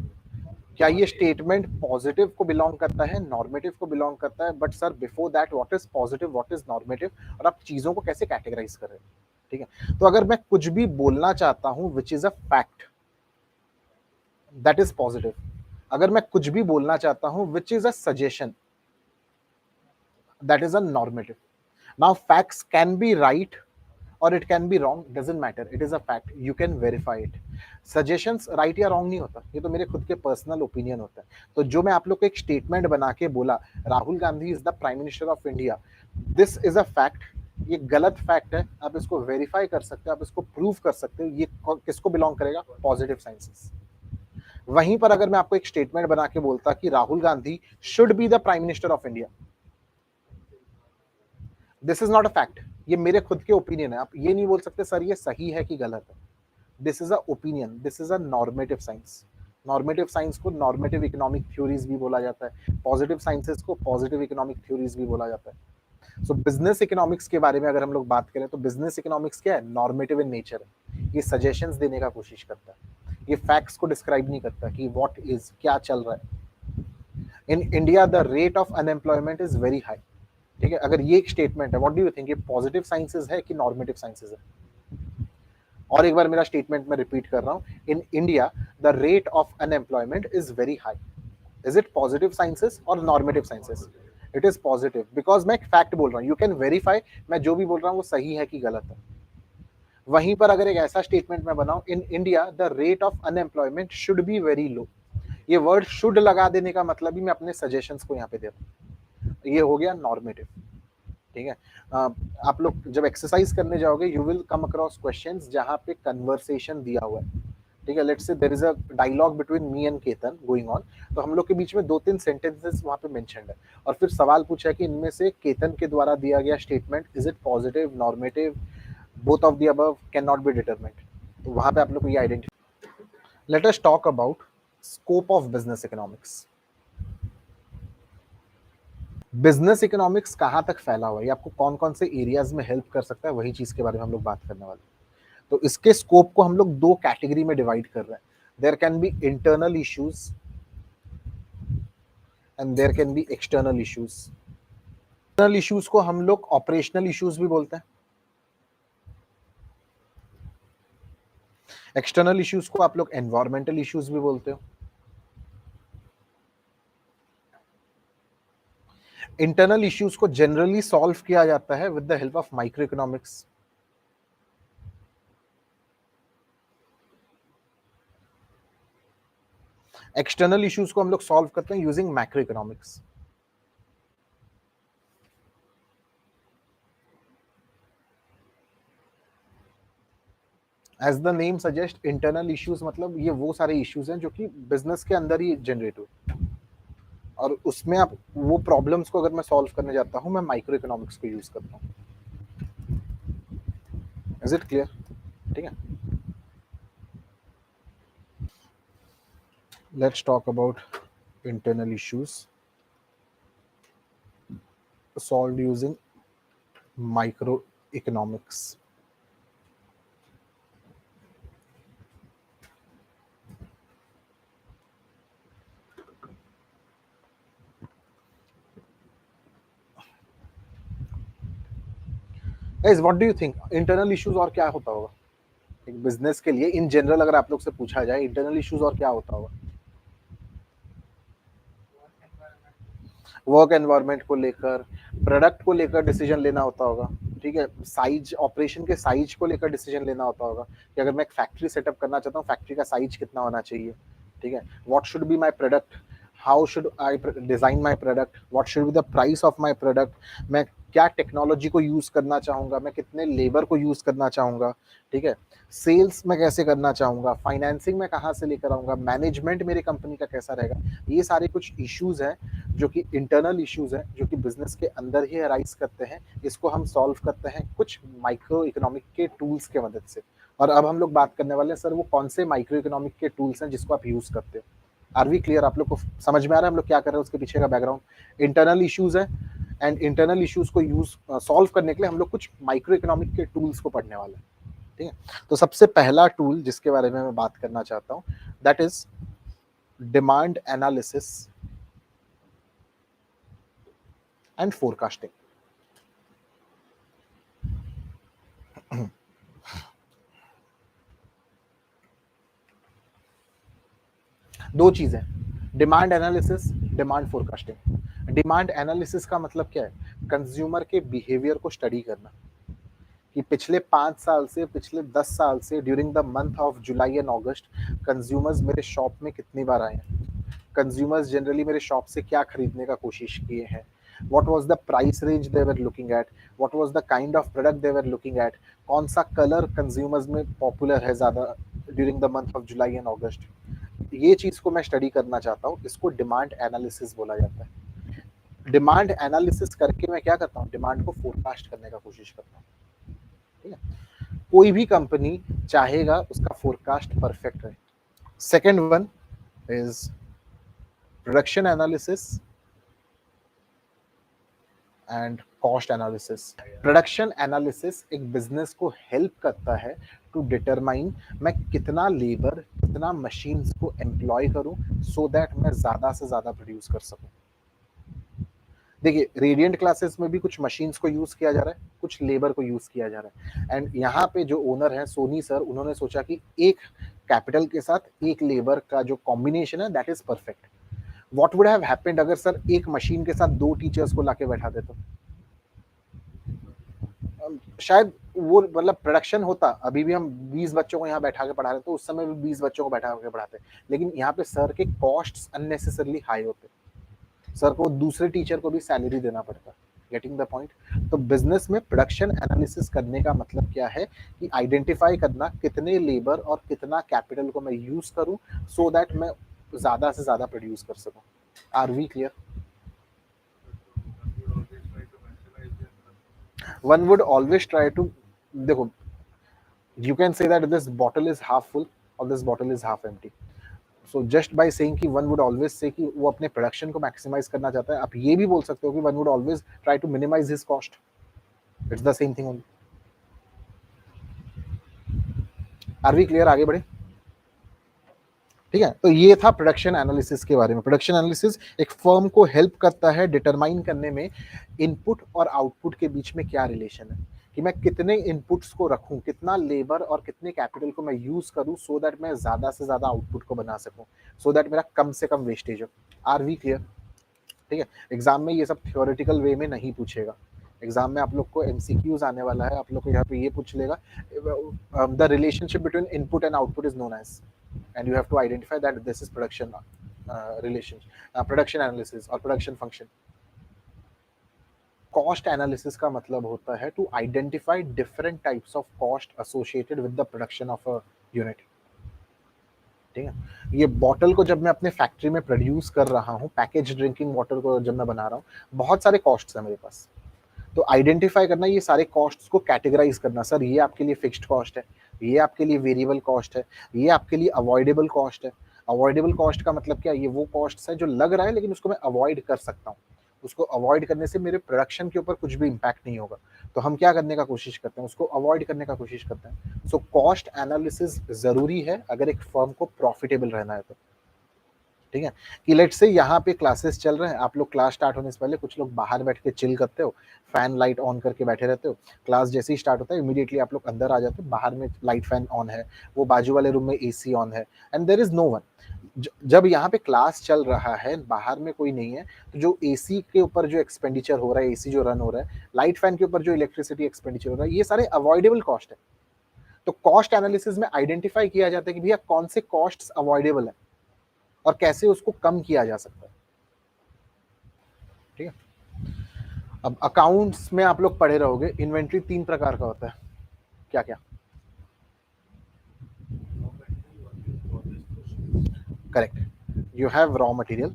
Speaker 1: क्या ये स्टेटमेंट पॉजिटिव को बिलोंग करता है, नॉर्मेटिव को बिलोंग करता है? But sir before that what is positive, what is normative, और आप चीजों को कैसे कैटेगराइज कर रहे हैं? ठीक है, तो अगर मैं कुछ भी बोलना चाहता हूं which is a fact, that is positive. अगर मैं कुछ भी बोलना चाहता हूं which is a suggestion, that is a normative. Now facts can be right or it can be wrong, doesn't matter, it is a fact, you can verify it. Suggestions right या wrong नहीं होता, ये तो मेरे खुद के personal opinion होता है। तो जो मैं आप लोग को एक स्टेटमेंट बना के बोला, Rahul Gandhi is the prime minister of India, this is a fact, ये गलत फैक्ट है, आप इसको वेरीफाई कर सकते हो, आप इसको प्रूव कर सकते हो, ये किसको बिलोंग करेगा? Positive sciences. वहीं पर अगर मैं आपको एक स्टेटमेंट बना के बोलता कि Rahul Gandhi should be the prime minister of India, this is not a fact, ये मेरे खुद के ओपिनियन है, आप ये नहीं बोल सकते सर ये सही है कि गलत है। This is a opinion, this is a normative science. Normative science को नॉर्मेटिव इकोनॉमिक थ्योरीज भी बोला जाता है, पॉजिटिव साइंसेस को पॉजिटिव इकोनॉमिक थ्योरीज भी बोला जाता है। सो बिजनेस इकोनॉमिक्स के बारे में अगर हम लोग बात करें तो बिजनेस इकोनॉमिक्स क्या है? नॉर्मेटिव इन नेचर है, ये सजेशंस देने का कोशिश करता है, ये फैक्ट्स को डिस्क्राइब नहीं करता कि व्हाट इज, क्या चल रहा है। इन India the rate of unemployment is very high. ठीक है, अगर ये एक स्टेटमेंट है, व्हाट डू यू थिंक, ये पॉजिटिव साइंसेस है कि नॉर्मेटिव साइंसेस है? और एक बार मेरा स्टेटमेंट मैं रिपीट कर रहा हूं, in India the rate of unemployment is very high, is it positive sciences और normative sciences? It is positive, because मैं एक फैक्ट बोल रहा हूं, यू कैन वेरीफाई मैं जो भी बोल रहा हूं वो सही है कि गलत है। वहीं पर अगर एक ऐसा स्टेटमेंट मैं बनाऊं, इन India the rate of unemployment should be very low, ये वर्ड शुड लगा देने का मतलब ही मैं अपने सजेशंस को यहाँ पे दे रहा हूं, ये हो गया नॉर्मेटिव। ठीक है, आप लोग जब एक्सरसाइज करने जाओगे you will come across questions जहां पे कन्वर्सेशन दिया हुआ है। ठीक है, let's say there is a dialogue between me and Ketan going on, तो हम लोग के बीच में 2-3 सेंटेंसेस वहां पे मेंशन्ड है, और फिर सवाल पूछा है कि इनमें से केतन के द्वारा दिया गया statement is it positive, normative, both of the above, can not be determined. तो वहां पे आप लोग को ये identify. Let us talk about scope of business economics. Business economics कहाँ तक फैला हुआ है, ये आपको कौन कौन से एरियाज में हेल्प कर सकता है, वही चीज के बारे में हम लोग बात करने वाले हैं। तो इसके स्कोप को हम लोग 2 कैटेगरी में डिवाइड कर रहे हैं, there can be internal issues and there can be external issues. Internal issues को हम लोग ऑपरेशनल इश्यूज भी बोलते हैं, एक्सटर्नल इश्यूज को आप लोग एनवायरमेंटल इश्यूज भी बोलते हो। इंटरनल इश्यूज को जनरली सॉल्व किया जाता है with the help of micro economics. External issues को हम लोग सॉल्व करते हैं using macro economics. As the name suggest, internal issues मतलब ये वो सारे इश्यूज हैं जो कि बिजनेस के अंदर ही जनरेट हुए, और उसमें आप वो प्रॉब्लम्स को अगर मैं सॉल्व करने जाता हूं मैं माइक्रो इकोनॉमिक्स को यूज करता हूं। Is it clear? ठीक है. Let's talk about internal issues solved using microeconomics. Guys, what do you think? Internal issues और क्या होता होगा एक बिजनेस के लिए इन जनरल? अगर आप लोग से पूछा जाए इंटरनल इश्यूज और क्या होता होगा? वर्क एनवायरनमेंट को लेकर, प्रोडक्ट को लेकर डिसीजन लेना होता होगा. ठीक है, साइज, ऑपरेशन के साइज को लेकर डिसीजन लेना होता होगा कि अगर मैं एक फैक्ट्री सेटअप करना चाहता हूँ, फैक्ट्री का साइज कितना होना चाहिए. ठीक है, what should be my product, how should I design my product, what should be the price of my product, मैं क्या टेक्नोलॉजी को यूज करना चाहूंगा, मैं कितने लेबर को यूज करना चाहूंगा. ठीक है, सेल्स में कैसे करना चाहूंगा, फाइनेंसिंग में कहाँ से लेकर आऊंगा, मैनेजमेंट मेरी कंपनी का कैसा रहेगा. ये सारे कुछ इश्यूज हैं जो कि इंटरनल इश्यूज हैं, जो कि बिजनेस के अंदर ही अराइज करते हैं. इसको हम सॉल्व करते हैं कुछ माइक्रो इकोनॉमिक के टूल्स के मदद से. और अब हम लोग बात करने वाले हैं सर वो कौन से माइक्रो इकोनॉमिक के टूल्स हैं जिसको आप यूज करते हो. Are we clear? आप लोग को समझ में आ रहा है हम लोग क्या कर रहे हैं, उसके पीछे का बैकग्राउंड? इंटरनल इश्यूज है एंड इंटरनल इश्यूज को यूज सॉल्व करने के लिए हम लोग कुछ माइक्रो इकोनॉमिक के टूल्स को पढ़ने वाले हैं. ठीक है, तो सबसे पहला टूल जिसके बारे में मैं बात करना चाहता हूँ that is demand analysis and forecasting. दो चीजें, demand analysis, demand forecasting. Demand analysis का मतलब क्या है? कंज्यूमर के बिहेवियर को स्टडी करना कि पिछले 5 साल से, पिछले 10 साल से during the month of July and August consumers मेरे शॉप में कितनी बार आए हैं, कंज्यूमर्स जनरली मेरे शॉप से क्या खरीदने का कोशिश किए हैं, what was the price range they were looking at, what was the kind of product they were looking at, कौन सा कलर कंज्यूमर्स में पॉपुलर है ज़्यादा during the month of July and August. ये चीज़ को मैं स्टडी करना चाहता हूँ, इसको डिमांड एनालिसिस बोला जाता है. डिमांड एनालिसिस करके मैं क्या करता हूँ, डिमांड को फोरकास्ट करने का कोशिश करता हूँ. ठीक है, कोई भी कंपनी चाहेगा उसका फोरकास्ट परफेक्ट रहे. Second one is production analysis and cost analysis. Production analysis एक बिजनेस को हेल्प करता है टू डिटरमाइन मैं कितना लेबर, कितना मशीन्स को एम्प्लॉय करूं सो दैट मैं ज़्यादा से ज़्यादा प्रोड्यूस कर सकूं. देखिए, रेडियंट क्लासेस में भी कुछ मशीन्स को यूज़ किया जा रहा है, कुछ लेबर को यूज़ किया जा रहा है. एंड यहाँ पे जो ओनर है सोनी सर, उन्होंने सोचा कि एक कैपिटल के साथ एक लेबर का जो कॉम्बिनेशन है that is perfect. What would have happened अगर सर एक मशीन के साथ 2 टीचर्स को लाके बैठा देते? शायद वो मतलब प्रोडक्शन होता, अभी भी हम 20 बच्चों को यहाँ बैठा के पढ़ा रहे, तो उस समय भी 20 बच्चों को बैठा के पढ़ाते, लेकिन यहाँ पे सर के कॉस्ट्स अननेसेसरली हाई होते. सर को दूसरे टीचर को भी सैलरी देना पड़ता. Getting the point? तो बिजनेस में प्रोडक्शन एनालिसिस करने का मतलब क्या है कि आइडेंटिफाई करना कितने लेबर और कितना कैपिटल को मैं यूज करूं सो दैट मैं ज्यादा से ज्यादा प्रोड्यूस कर सकूं. Are we clear? One would always try to, देखो, you can say that this bottle is half full or this bottle is half empty. So just by saying कि one would always say कि वो अपने production को maximise करना चाहता है, आप ये भी बोल सकते हो कि one would always try to minimize his cost. It's the same thing only. Are we clear? आगे बढ़े. ठीक है, तो ये था प्रोडक्शन एनालिसिस के बारे में. प्रोडक्शन एनालिसिस एक फर्म को हेल्प करता है डिटरमाइन करने में इनपुट और आउटपुट के बीच में क्या रिलेशन है, कि मैं कितने इनपुट्स को रखूं, कितना लेबर और कितने कैपिटल को मैं यूज करूं सो दैट मैं ज्यादा से ज्यादा आउटपुट को बना सकूं, सो दैट मेरा कम से कम वेस्टेज हो. Are we clear? ठीक है, एग्जाम में ये सब थियोरेटिकल वे में नहीं पूछेगा. एग्जाम में आप लोग को एमसीक्यूज आने वाला है, आप लोग को यहाँ पे ये पूछ लेगा the relationship between input and output is known as, and you have to identify that this is production production analysis or production function. Cost analysis का मतलब होता है to identify different types of cost associated with the production of a unit. ठीक है, ये bottle को जब मैं अपने फैक्ट्री में प्रोड्यूस कर रहा हूँ, पैकेज ड्रिंकिंग वाटर को जब मैं बना रहा हूँ, बहुत सारे कॉस्ट्स हैं मेरे पास. तो आइडेंटिफाई करना, ये सारे कॉस्ट्स को कैटेगराइज करना, सर ये आपके लिए फिक्स्ड कॉस्ट है, ये आपके लिए वेरिएबल कॉस्ट है, ये आपके लिए अवॉइडेबल कॉस्ट है। अवॉइडेबल कॉस्ट का मतलब क्या, ये वो कॉस्ट है जो लग रहा है लेकिन उसको मैं अवॉइड कर सकता हूँ, उसको अवॉइड करने से मेरे प्रोडक्शन के ऊपर कुछ भी इम्पैक्ट नहीं होगा, तो हम क्या करने का कोशिश करते हैं, उसको अवॉइड करने का कोशिश करते हैं। सो कॉस्ट एनालिसिस जरूरी है अगर एक फर्म को प्रॉफिटेबल रहना है तो। ठीक है, कि लेट्स से यहाँ पे क्लासेस चल रहे हैं, आप लोग क्लास स्टार्ट होने से पहले कुछ लोग बाहर बैठ के चिल करते हो, फैन लाइट ऑन करके बैठे रहते हो, क्लास जैसे ही स्टार्ट होता है इमीडिएटली आप लोग अंदर आ जाते हो, बाहर में लाइट फैन ऑन है, वो बाजू वाले रूम में एसी ऑन है, and there is no one. जब यहाँ पे क्लास चल रहा है, बाहर में कोई नहीं है, तो जो एसी के ऊपर जो एक्सपेंडिचर हो रहा है, एसी जो रन हो रहा है, लाइट फैन के ऊपर जो इलेक्ट्रिसिटी एक्सपेंडिचर हो रहा है, ये सारे अवॉइडेबल कॉस्ट है। तो कॉस्ट एनालिसिस में आइडेंटिफाई किया जाता है कि भैया कौन से कॉस्ट अवॉइडेबल है और कैसे उसको कम किया जा सकता है। ठीक है, अब अकाउंट्स में आप लोग पढ़े रहोगे, इन्वेंट्री 3 प्रकार का होता है, क्या क्या? Correct, you have raw material,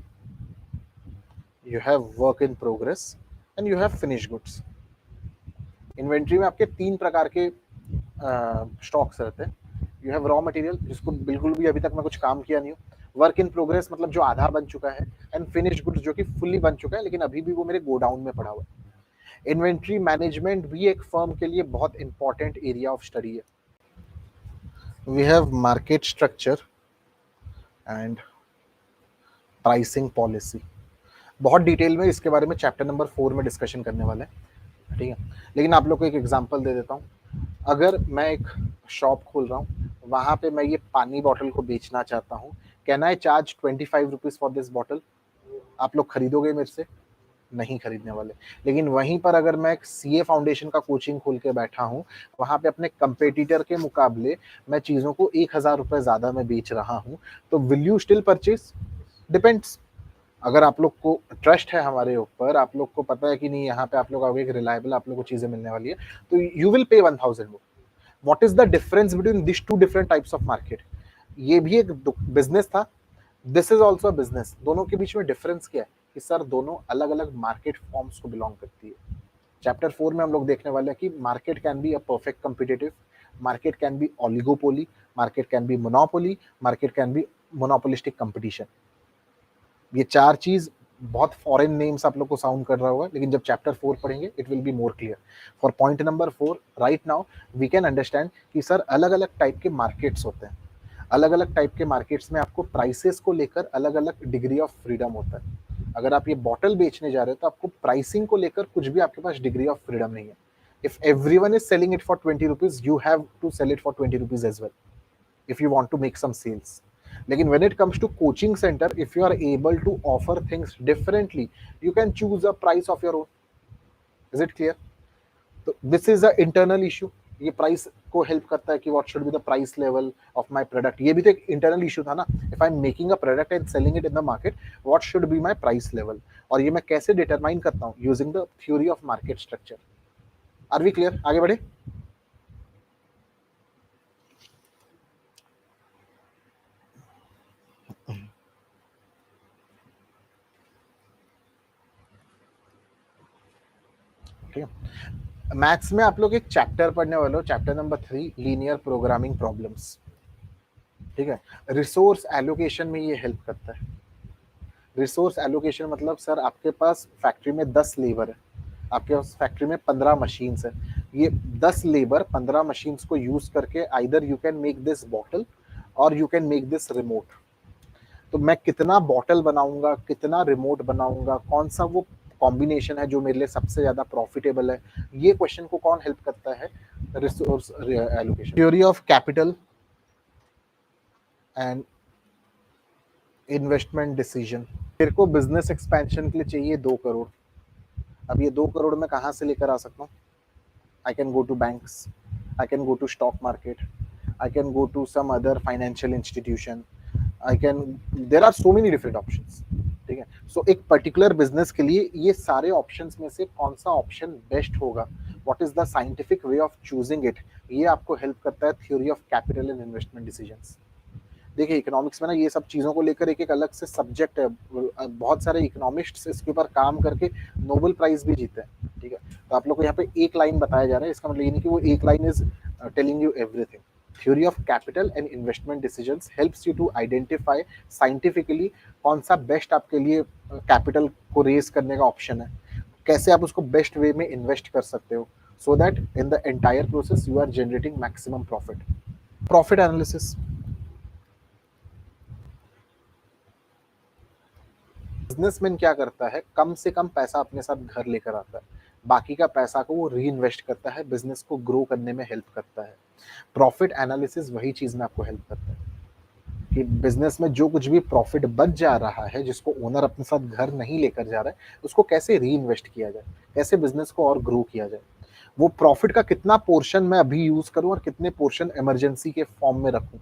Speaker 1: you have work in progress and you have finish goods. Inventory में आपके 3 प्रकार के स्टॉक्स रहते हैं। यू हैव रॉ मटेरियल, जिसको बिल्कुल भी अभी तक मैं कुछ काम किया नहीं हूँ, वर्क इन प्रोग्रेस मतलब जो आधा बन चुका है, एंड फिनिश गुड्स जो कि फुल्ली बन चुका है लेकिन अभी भी वो मेरे गोडाउन में पड़ा हुआ है। इन्वेंट्री मैनेजमेंट भी एक फर्म के लिए बहुत इंपॉर्टेंट एरिया ऑफ स्टडी है। We have market structure and pricing policy. बहुत डिटेल में इसके बारे में चैप्टर नंबर 4 में डिस्कशन करने वाले हैं, ठीक है, लेकिन आप लोग को एक एग्जांपल दे देता हूँ। अगर मैं एक शॉप खोल रहा हूँ, वहाँ पे मैं ये पानी बॉटल को बेचना चाहता हूँ, can I charge 25 rupees for this bottle? आप लोग खरीदोगे मेरे से? नहीं खरीदने वाले। लेकिन वहीं पर अगर मैं एक सीए फाउंडेशन का कोचिंग खोल के बैठा हूँ, वहाँ पे अपने कंपेटिटर के मुकाबले मैं चीज़ों को 1000 रुपये ज़्यादा में बेच रहा हूँ, तो will you still purchase? Depends. अगर आप लोग को ट्रस्ट है हमारे ऊपर, आप लोग को पता है कि नहीं यहाँ पे आप लोग आओगे, रिलायबल आप लोग को चीज़ें मिलने वाली है, तो you will pay 1000 more. What is the difference between this two different types of market? ये भी एक बिजनेस था, दिस इज ऑल्सो बिजनेस। दोनों के बीच में डिफरेंस क्या है कि सर दोनों अलग अलग मार्केट फॉर्म्स को बिलोंग करती है। चैप्टर 4 में हम लोग देखने वाले हैं कि market can be a perfect competitive, market can be oligopoly, market can be monopoly, market can be monopolistic competition. ये 4 चीज बहुत फॉरेन नेम्स आप लोग को साउंड कर रहा होगा, लेकिन जब चैप्टर 4 पढ़ेंगे it will be more clear. For point number 4 right now we can understand कि सर अलग अलग टाइप के मार्केट्स होते हैं, अलग अलग टाइप के मार्केट्स में आपको प्राइसेस को लेकर अलग अलग डिग्री ऑफ फ्रीडम होता है। अगर आप ये बॉटल बेचने जा रहे हो तो आपको प्राइसिंग को लेकर कुछ भी आपके पास डिग्री ऑफ फ्रीडम नहीं है। If everyone is selling it for 20 rupees, you have to sell it for 20 rupees as well if you want to make some sales. लेकिन when it comes to coaching center, if you are able to offer things differently, you can choose a price of your own. Is it clear? तो this is a internal issue. ये price को help करता है कि what should be the price level of my product. ये भी तो एक इंटरनल इशू था ना, if I'm making a product and selling it in the market, what should be my price level? और ये मैं कैसे डिटरमाइन करता हूँ? using the theory of market structure. Are we clear? आगे बढ़े? ठीक है, मैथ्स में आप लोग एक चैप्टर पढ़ने वाले हो, chapter number 3, linear programming problems. ठीक है, रिसोर्स एलोकेशन में ये हेल्प करता है। रिसोर्स एलोकेशन मतलब सर आपके पास फैक्ट्री में 10 लेबर है, आपके पास फैक्ट्री में 15 मशीन्स है, ये 10 लेबर 15 मशीन्स को यूज करके either you can make this bottle और you can make this remote. तो मैं कितना बॉटल बनाऊंगा, कितना रिमोट बनाऊंगा, कौन सा वो कॉम्बिनेशन है जो मेरे लिए सबसे ज्यादा प्रॉफिटेबल है, ये क्वेश्चन को कौन हेल्प करता है? Resource allocation. Theory of capital and investment decision. मेरे को बिजनेस एक्सपेंशन के लिए चाहिए 2 करोड़। अब ये 2 करोड़ मैं कहाँ से लेकर आ सकता हूँ? I can go to banks, I can go to stock market, I can go to some other financial institution, I can, there are so many different options. ठीक है, सो एक पर्टिकुलर बिजनेस के लिए ये सारे ऑप्शंस में से कौन सा ऑप्शन बेस्ट होगा, what is the scientific way of choosing it, ये आपको हेल्प करता है theory of capital and investment decisions. देखिए इकोनॉमिक्स में ना ये सब चीज़ों को लेकर एक अलग से सब्जेक्ट है, बहुत सारे इकोनॉमिस्ट्स इसके ऊपर काम करके नोबेल प्राइज भी जीते हैं, ठीक है। तो आप लोग को यहाँ पे एक लाइन बताया जा रहा है, इसका मतलब ये नहीं कि वो एक line is telling you everything. Theory of capital and investment decisions helps you to identify scientifically कौन सा बेस्ट आपके लिए कैपिटल को रेज करने का ऑप्शन है, कैसे आप उसको बेस्ट वे में इन्वेस्ट कर सकते हो, so that in the entire process you are generating maximum profit. Profit analysis, businessman क्या करता है, कम से कम पैसा अपने साथ घर लेकर आता है, बाकी का पैसा को वो री इन्वेस्ट करता है, बिजनेस को ग्रो करने में हेल्प करता है। प्रॉफिट एनालिसिस वही चीज में आपको हेल्प करता है कि बिजनेस में जो कुछ भी प्रॉफिट बच जा रहा है, जिसको ओनर अपने साथ घर नहीं लेकर जा रहा है, उसको कैसे री इन्वेस्ट किया जाए, कैसे बिजनेस को और ग्रो किया जाए, वो प्रॉफिट का कितना पोर्शन मैं अभी यूज करूं और कितने पोर्शन इमरजेंसी के फॉर्म में रखूं,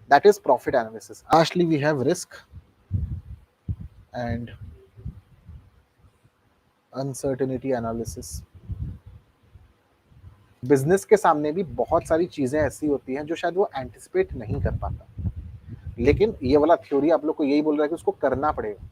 Speaker 1: that is profit analysis. Lastly we have risk and uncertainty analysis. Business के सामने भी बहुत सारी चीजें ऐसी होती हैं जो शायद वो एंटिसिपेट नहीं कर पाता, लेकिन ये वाला थ्योरी आप लोग को यही बोल रहा है कि उसको करना पड़ेगा।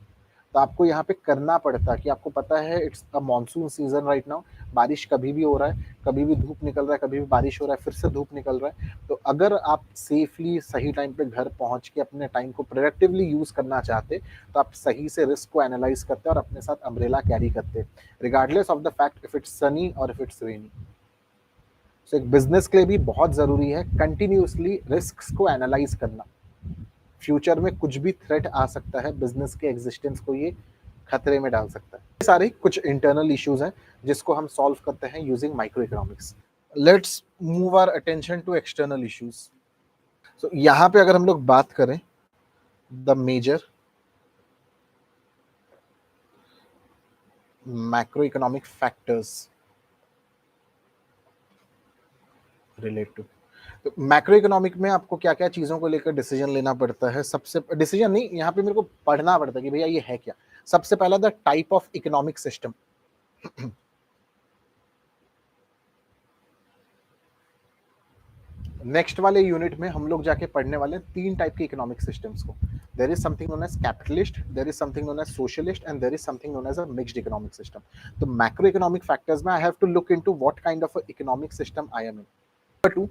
Speaker 1: तो आपको यहाँ पे करना पड़ता है कि आपको पता है it's a monsoon season right now, बारिश कभी भी हो रहा है, कभी भी धूप निकल रहा है, कभी भी बारिश हो रहा है, फिर से धूप निकल रहा है। तो अगर आप सेफली सही टाइम पे घर पहुंच के अपने टाइम को प्रोडक्टिवली यूज करना चाहते, तो आप सही से रिस्क को एनालाइज करते और अपने साथ अम्ब्रेला कैरी करते, regardless of the fact if it's Sunny और इफ इट्स रेनी। सो एक बिजनेस के लिए भी बहुत जरूरी है कंटिन्यूसली रिस्क को एनालाइज करना। फ्यूचर में कुछ भी थ्रेट आ सकता है, बिजनेस के एग्जिस्टेंस को ये खतरे में डाल सकता है। ये सारे कुछ इंटरनल इश्यूज हैं जिसको हम सॉल्व करते हैं using micro economics. Let's move our attention to external issues. So यहाँ पे अगर हम लोग बात करें the major macro economic factors relate to, तो मैक्रो इकोनॉमिक में आपको क्या क्या चीजों को लेकर डिसीजन लेना पड़ता है। सबसे डिसीजन नहीं, यहाँ पे मेरे को पढ़ना पड़ता है कि भैया ये है क्या। सबसे पहला the type of economic system. Next वाले यूनिट में हम लोग जाके पढ़ने वाले हैं तीन टाइप के इकोनॉमिक सिस्टम्स को। There is something known as capitalist, there is something known as socialist and there is something known as a mixed economic system. तो मैक्रो इकोनॉमिक फैक्टर्स में I have to look into what kind of economic system I am in. Number 2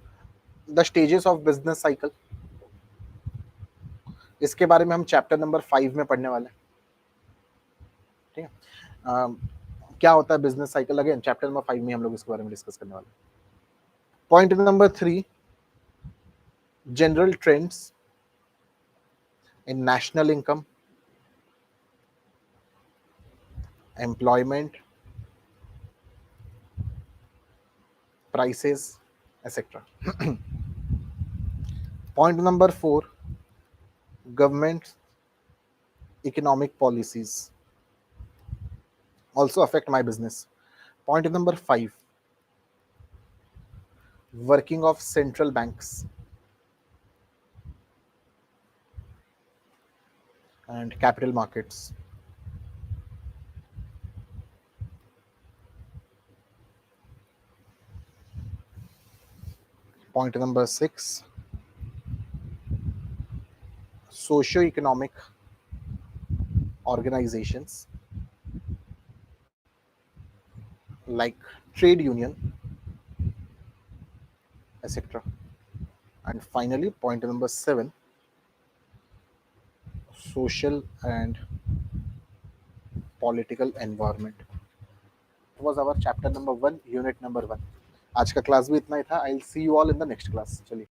Speaker 1: the stages of business cycle, इसके बारे में हम chapter number 5 में पढ़ने वाले हैं, ठीक है। क्या होता है business cycle, again chapter number 5 में हम लोग इसके बारे में डिस्कस करने वाले हैं। Point number 3 general trends in national income, employment, prices, etc. Point number 4 government economic policies also affect my business. Point number 5 working of central banks and capital markets. Point number 6 socio-economic organizations like trade union, etc. And finally, point number 7 social and political environment. It was our chapter number 1 unit number 1. आज का class भी इतना ही था। I will see you all in the next class. चलिए।